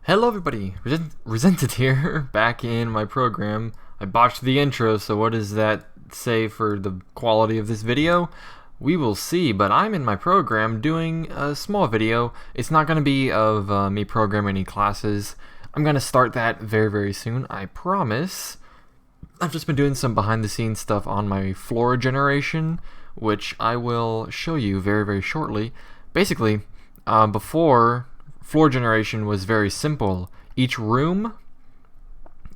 Hello everybody, Resented here, back in my program. I botched the intro, so what does that say for the quality of this video? We will see, but I'm in my program doing a small video. It's not going to be of me programming any classes. I'm going to start that very soon, I promise. I've just been doing some behind the scenes stuff on my floor generation, which I will show you very shortly. Basically, before, floor generation was very simple. Each one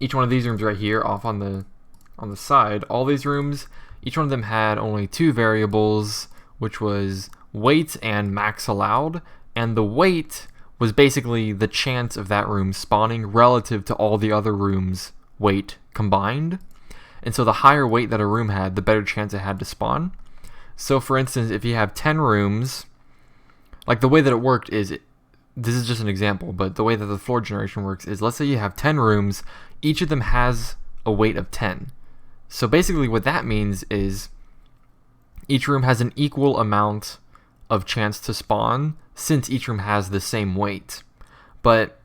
of these rooms right here, off on the side, all these rooms, each one of them had only two variables, which was weight and max allowed, and the weight was basically the chance of that room spawning relative to all the other rooms' weight combined. And so the higher weight that a room had, the better chance it had to spawn. So for instance, if you have 10 rooms, like the way that it worked is, this is just an example, but the way that the floor generation works is, let's say you have 10 rooms, each of them has a weight of 10. So basically what that means is each room has an equal amount of chance to spawn since each room has the same weight. But,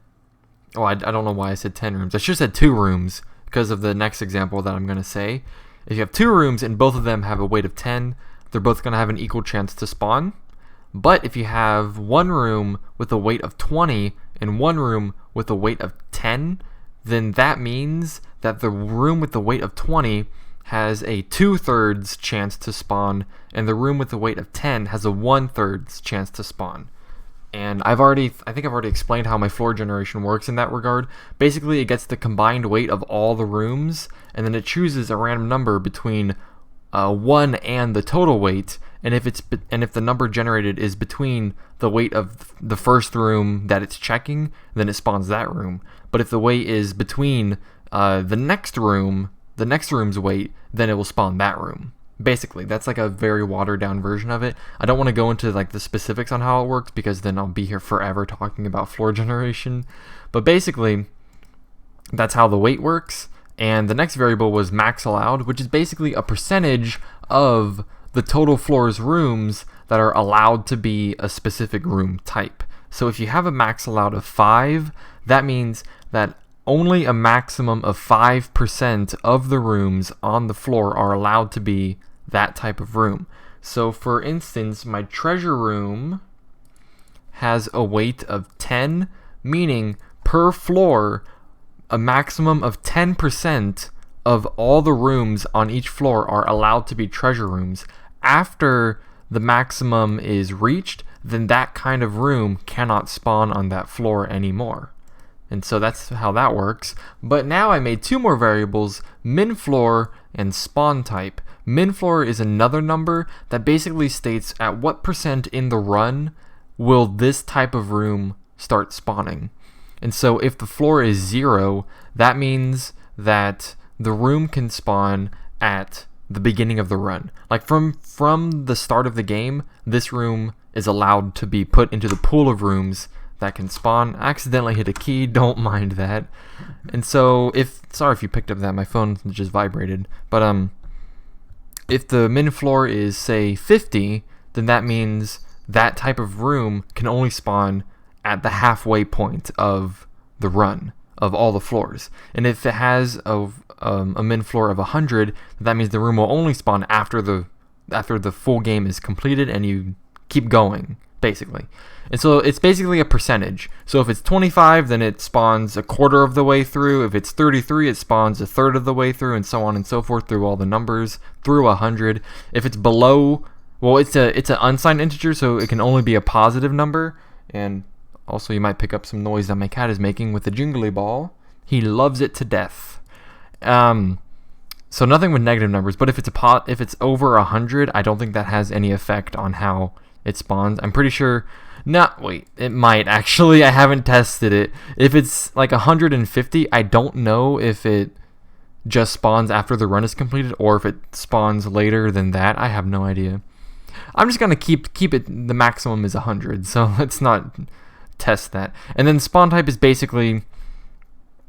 I don't know why I said 10 rooms. I should have said 2 rooms because of the next example that I'm going to say. If you have 2 rooms and both of them have a weight of 10, they're both going to have an equal chance to spawn. But if you have one room with a weight of 20 and one room with a weight of 10, then that means that the room with the weight of 20 has a 2/3 chance to spawn, and the room with the weight of 10 has a 1/3 chance to spawn. And I think I've already explained how my floor generation works in that regard. Basically, it gets the combined weight of all the rooms, and then it chooses a random number between 1 and the total weight, and if the number generated is between the weight of the first room that it's checking, then it spawns that room. But if the weight is between the next room's weight, then it will spawn that room. Basically, that's like a very watered down version of it. I don't want to go into like the specifics on how it works because then I'll be here forever talking about floor generation. But basically, that's how the weight works. And the next variable was max allowed, which is basically a percentage of the total floor's rooms that are allowed to be a specific room type. So if you have a max allowed of 5, that means that only a maximum of 5% of the rooms on the floor are allowed to be that type of room. So for instance, my treasure room has a weight of 10, meaning per floor, a maximum of 10% of all the rooms on each floor are allowed to be treasure rooms. After the maximum is reached, then that kind of room cannot spawn on that floor anymore. And so that's how that works. But now I made 2 more variables, min floor and spawn type. Min floor is another number that basically states at what percent in the run will this type of room start spawning. And so if the floor is 0, that means that the room can spawn at the beginning of the run. Like from the start of the game, this room is allowed to be put into the pool of rooms that can spawn. I accidentally hit a key, don't mind that. And so sorry if you picked up that, my phone just vibrated. But if the min floor is say 50, then that means that type of room can only spawn at the halfway point of the run of all the floors. And if it has a min floor of 100, that means the room will only spawn after the full game is completed and you keep going, basically. And so it's basically a percentage. So if it's 25, then it spawns a quarter of the way through. If it's 33, it spawns a third of the way through, and so on and so forth through all the numbers through 100. If it's below, well, it's an unsigned integer, so it can only be a positive number. And also, you might pick up some noise that my cat is making with the jingly ball. He loves it to death. So nothing with negative numbers. But if it's over 100, I don't think that has any effect on how it spawns. I'm pretty sure. It might actually. I haven't tested it. If it's like 150, I don't know if it just spawns after the run is completed or if it spawns later than that. I have no idea. I'm just gonna keep it. The maximum is 100, so let's not test that. And then spawn type is basically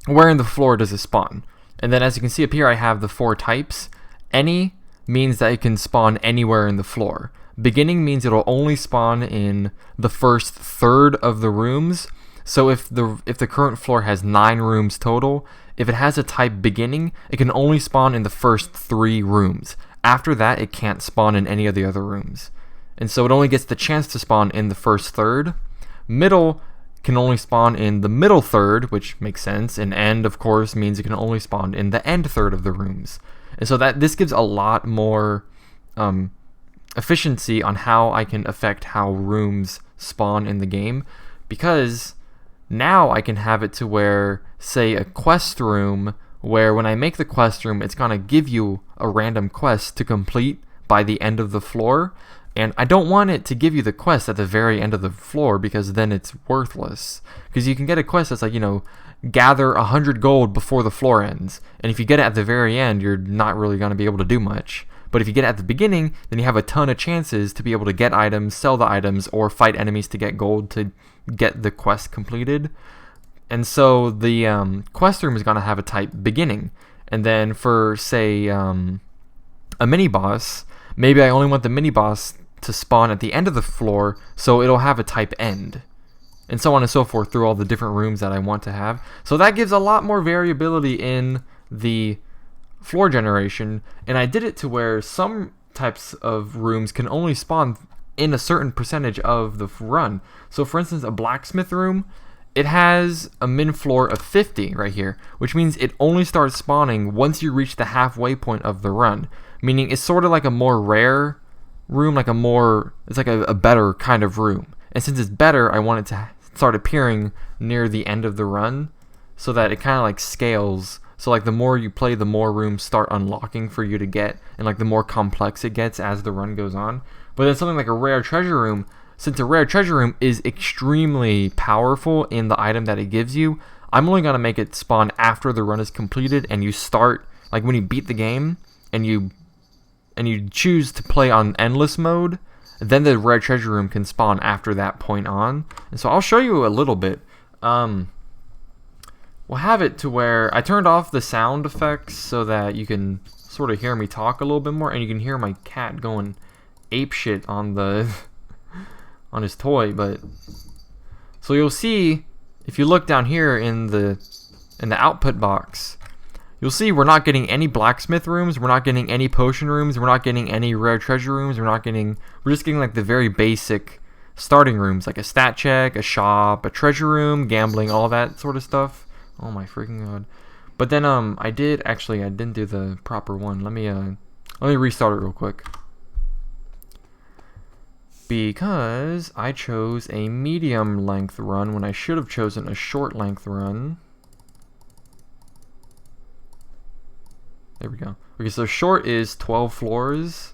where in the floor does it spawn. And then as you can see up here, I have the 4 types. Any means that it can spawn anywhere in the floor. Beginning means it'll only spawn in the first third of the rooms. So if the current floor has 9 rooms total, if it has a type beginning, it can only spawn in the first 3 rooms. After that, it can't spawn in any of the other rooms. And so it only gets the chance to spawn in the first third. Middle can only spawn in the middle third, which makes sense. And end, of course, means it can only spawn in the end third of the rooms. And so this gives a lot more efficiency on how I can affect how rooms spawn in the game, because now I can have it to where, say, a quest room, where when I make the quest room, it's going to give you a random quest to complete by the end of the floor. And I don't want it to give you the quest at the very end of the floor, because then it's worthless. Because you can get a quest that's like, gather 100 gold before the floor ends. And if you get it at the very end, you're not really going to be able to do much. But if you get it at the beginning, then you have a ton of chances to be able to get items, sell the items, or fight enemies to get gold to get the quest completed. And so the quest room is going to have a type beginning. And then for, say, a mini-boss, maybe I only want the mini-boss to spawn at the end of the floor, so it'll have a type end. And so on and so forth through all the different rooms that I want to have. So that gives a lot more variability in the floor generation. And I did it to where some types of rooms can only spawn in a certain percentage of the run. So for instance, a blacksmith room, it has a min floor of 50 right here, which means it only starts spawning once you reach the halfway point of the run. Meaning it's sort of like a more rare room, it's like a better kind of room. And since it's better, I want it to start appearing near the end of the run, so that it kind of like scales. So like the more you play, the more rooms start unlocking for you to get, and like the more complex it gets as the run goes on. But then something like a rare treasure room, since a rare treasure room is extremely powerful in the item that it gives you, I'm only going to make it spawn after the run is completed and you start, like when you beat the game and you choose to play on endless mode, then the rare treasure room can spawn after that point on. And so I'll show you a little bit. We'll have it to where I turned off the sound effects so that you can sort of hear me talk a little bit more, and you can hear my cat going apeshit on the on his toy. But so you'll see, if you look down here in the output box, you'll see we're not getting any blacksmith rooms, we're not getting any potion rooms, we're not getting any rare treasure rooms, we're just getting like the very basic starting rooms, like a stat check, a shop, a treasure room, gambling, all that sort of stuff. Oh my freaking god. But then I didn't do the proper one. Let me restart it real quick. Because I chose a medium length run when I should have chosen a short length run. There we go. Okay, so short is 12 floors.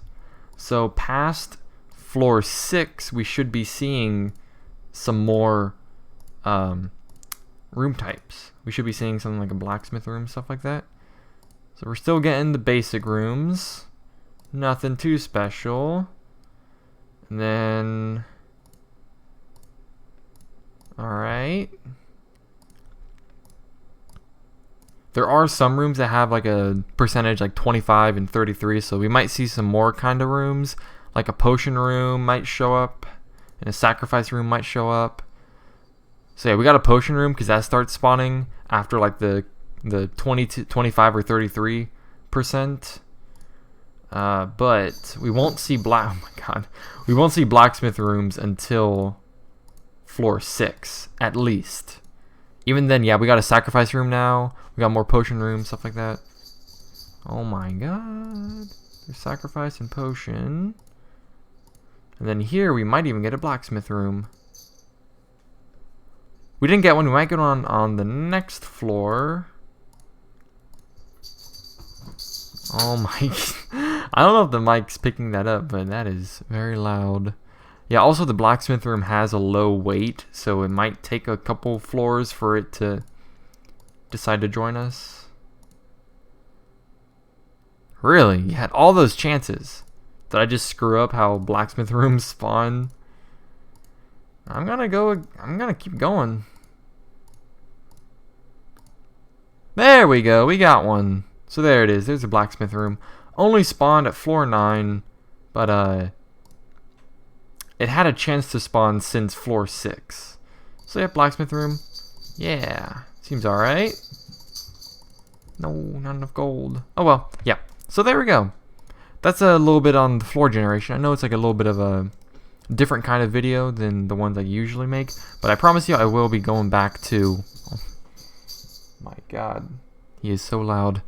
So past floor 6, we should be seeing some more room types. We should be seeing something like a blacksmith room, stuff like that. So we're still getting the basic rooms. Nothing too special. And then... Alright. There are some rooms that have like a percentage like 25 and 33, so we might see some more kind of rooms. Like a potion room might show up, and a sacrifice room might show up. So yeah, we got a potion room because that starts spawning after like the 20 to 25 or 33%. But we won't see we won't see blacksmith rooms until floor 6 at least. Even then, yeah, we got a sacrifice room now. We got more potion rooms, stuff like that. Oh my god. There's sacrifice and potion. And then here we might even get a blacksmith room. We didn't get one. We might get one on the next floor. Oh my. I don't know if the mic's picking that up, but that is very loud. Yeah, also the blacksmith room has a low weight, so it might take a couple floors for it to decide to join us. Really? You had all those chances. Did I just screw up how blacksmith rooms spawn? I'm gonna keep going. There we go, we got one. So there it is, there's a blacksmith room. Only spawned at floor 9, but it had a chance to spawn since floor 6. So yeah, blacksmith room. Yeah, seems alright. No, not enough gold. Oh well, yeah. So there we go. That's a little bit on the floor generation. I know it's like a little bit of a different kind of video than the ones I usually make, but I promise you I will be going back to... Oh, my god, he is so loud.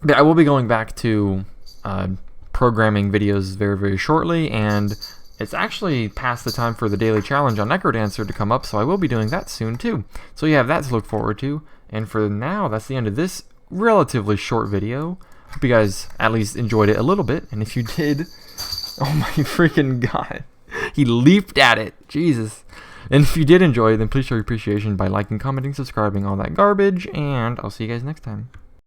But I will be going back to programming videos very, very shortly, and it's actually past the time for the daily challenge on Necrodancer to come up, so I will be doing that soon too. So you have that to look forward to, and for now, that's the end of this relatively short video. Hope you guys at least enjoyed it a little bit, and if you did, oh my freaking god, he leaped at it, Jesus. And if you did enjoy it, then please show your appreciation by liking, commenting, subscribing, all that garbage, and I'll see you guys next time.